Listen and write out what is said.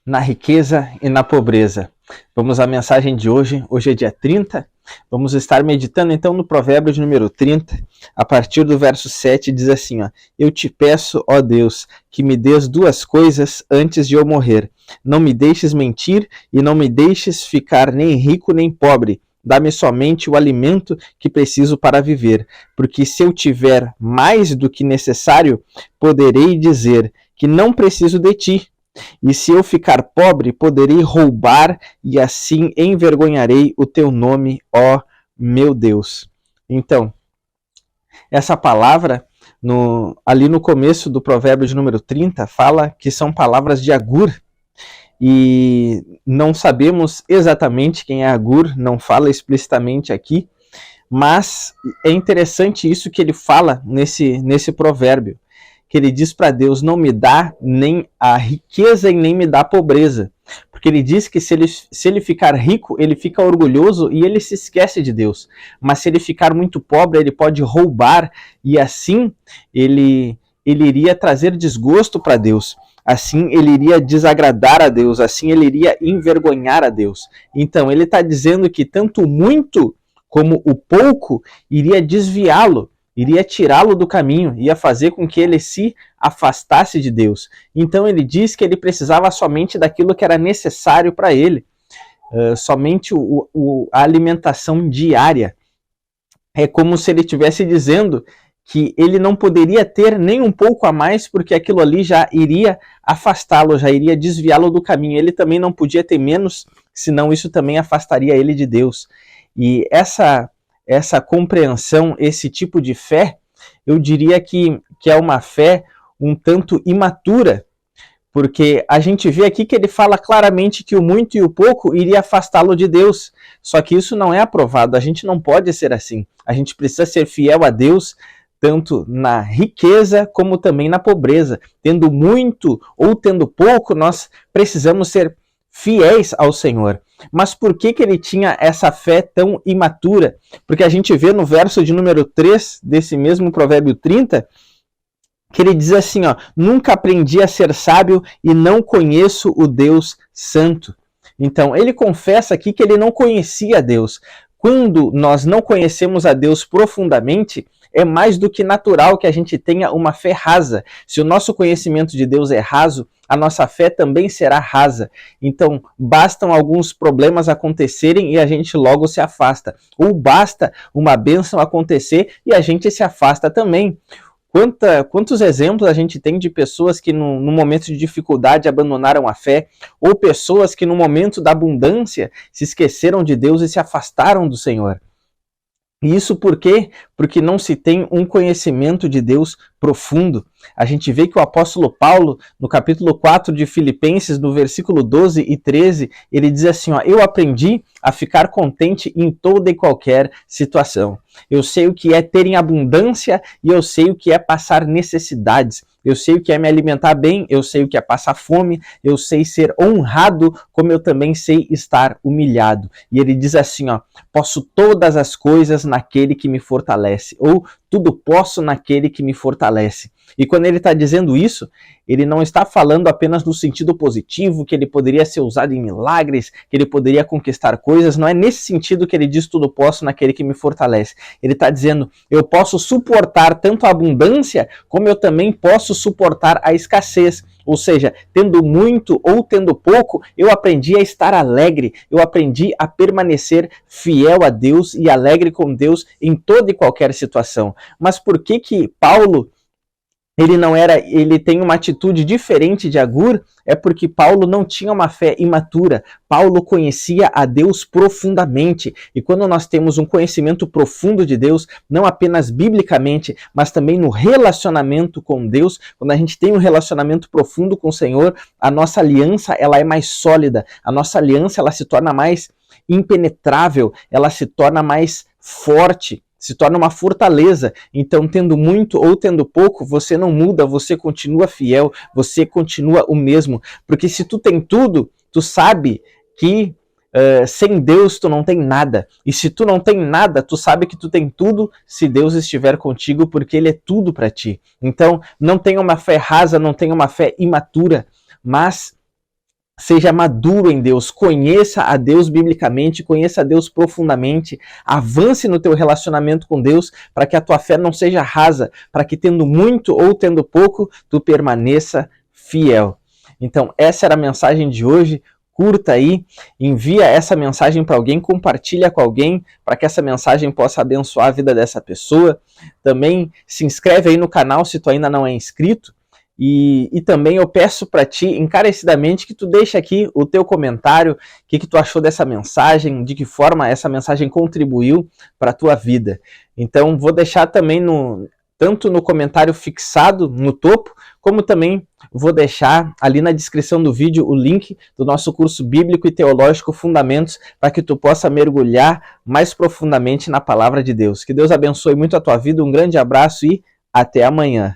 Na riqueza e na pobreza. Vamos à mensagem de hoje. Hoje é dia 30. Vamos estar meditando então no provérbio de número 30, a partir do verso 7, diz assim, ó: Eu te peço, ó Deus, que me dês duas coisas antes de eu morrer. Não me deixes mentir e não me deixes ficar nem rico nem pobre. Dá-me somente o alimento que preciso para viver, porque se eu tiver mais do que necessário, poderei dizer que não preciso de ti. E se eu ficar pobre, poderei roubar, e assim envergonharei o teu nome, ó meu Deus. Então, essa palavra, ali no começo do provérbio de número 30, fala que são palavras de Agur. E não sabemos exatamente quem é Agur, não fala explicitamente aqui, mas é interessante isso que ele fala nesse provérbio, que ele diz para Deus: não me dá nem a riqueza e nem me dá a pobreza. Porque ele diz que se ele ficar rico, ele fica orgulhoso e ele se esquece de Deus. Mas se ele ficar muito pobre, ele pode roubar e assim ele iria trazer desgosto para Deus. Assim ele iria desagradar a Deus, assim ele iria envergonhar a Deus. Então ele está dizendo que tanto o muito como o pouco iria desviá-lo, iria tirá-lo do caminho, ia fazer com que ele se afastasse de Deus. Então ele diz que ele precisava somente daquilo que era necessário para ele, somente a alimentação diária. É como se ele estivesse dizendo que ele não poderia ter nem um pouco a mais, porque aquilo ali já iria afastá-lo, já iria desviá-lo do caminho. Ele também não podia ter menos, senão isso também afastaria ele de Deus. E essa compreensão, esse tipo de fé, eu diria que é uma fé um tanto imatura, porque a gente vê aqui que ele fala claramente que o muito e o pouco iria afastá-lo de Deus. Só que isso não é aprovado, a gente não pode ser assim. A gente precisa ser fiel a Deus, tanto na riqueza como também na pobreza. Tendo muito ou tendo pouco, nós precisamos ser fiéis ao Senhor. Mas por que ele tinha essa fé tão imatura? Porque a gente vê no verso de número 3 desse mesmo provérbio 30, que ele diz assim, ó: nunca aprendi a ser sábio e não conheço o Deus Santo. Então, ele confessa aqui que ele não conhecia Deus. Quando nós não conhecemos a Deus profundamente, é mais do que natural que a gente tenha uma fé rasa. Se o nosso conhecimento de Deus é raso, a nossa fé também será rasa. Então, bastam alguns problemas acontecerem e a gente logo se afasta. Ou basta uma bênção acontecer e a gente se afasta também. Quantos exemplos a gente tem de pessoas que no momento de dificuldade abandonaram a fé, ou pessoas que no momento da abundância se esqueceram de Deus e se afastaram do Senhor. E isso por quê? Porque não se tem um conhecimento de Deus profundo. A gente vê que o apóstolo Paulo, no capítulo 4 de Filipenses, no versículo 12 e 13, ele diz assim, ó: eu aprendi a ficar contente em toda e qualquer situação. Eu sei o que é ter em abundância e eu sei o que é passar necessidades. Eu sei o que é me alimentar bem, eu sei o que é passar fome, eu sei ser honrado, como eu também sei estar humilhado. E ele diz assim, ó: posso todas as coisas naquele que me fortalece, ou tudo posso naquele que me fortalece. E quando ele está dizendo isso, ele não está falando apenas no sentido positivo, que ele poderia ser usado em milagres, que ele poderia conquistar coisas. Não é nesse sentido que ele diz tudo posso naquele que me fortalece. Ele está dizendo, eu posso suportar tanto a abundância, como eu também posso suportar a escassez. Ou seja, tendo muito ou tendo pouco, eu aprendi a estar alegre, eu aprendi a permanecer fiel a Deus e alegre com Deus em toda e qualquer situação. Mas por que Paulo ele tem uma atitude diferente de Agur? É porque Paulo não tinha uma fé imatura. Paulo conhecia a Deus profundamente. E quando nós temos um conhecimento profundo de Deus, não apenas biblicamente, mas também no relacionamento com Deus, quando a gente tem um relacionamento profundo com o Senhor, a nossa aliança ela é mais sólida. A nossa aliança ela se torna mais impenetrável, ela se torna mais forte, se torna uma fortaleza. Então, tendo muito ou tendo pouco, você não muda, você continua fiel, você continua o mesmo. Porque se tu tem tudo, tu sabe que sem Deus tu não tem nada. E se tu não tem nada, tu sabe que tu tem tudo se Deus estiver contigo, porque Ele é tudo para ti. Então, não tenha uma fé rasa, não tenha uma fé imatura, mas Seja maduro em Deus, conheça a Deus biblicamente, conheça a Deus profundamente, avance no teu relacionamento com Deus, para que a tua fé não seja rasa, para que tendo muito ou tendo pouco, tu permaneça fiel. Então, essa era a mensagem de hoje. Curta aí, envia essa mensagem para alguém, compartilha com alguém, para que essa mensagem possa abençoar a vida dessa pessoa. Também se inscreve aí no canal se tu ainda não é inscrito. E também eu peço para ti encarecidamente que tu deixe aqui o teu comentário, o que tu achou dessa mensagem, de que forma essa mensagem contribuiu para a tua vida. Então vou deixar também tanto no comentário fixado no topo, como também vou deixar ali na descrição do vídeo o link do nosso curso Bíblico e Teológico Fundamentos, para que tu possa mergulhar mais profundamente na Palavra de Deus. Que Deus abençoe muito a tua vida, um grande abraço e até amanhã.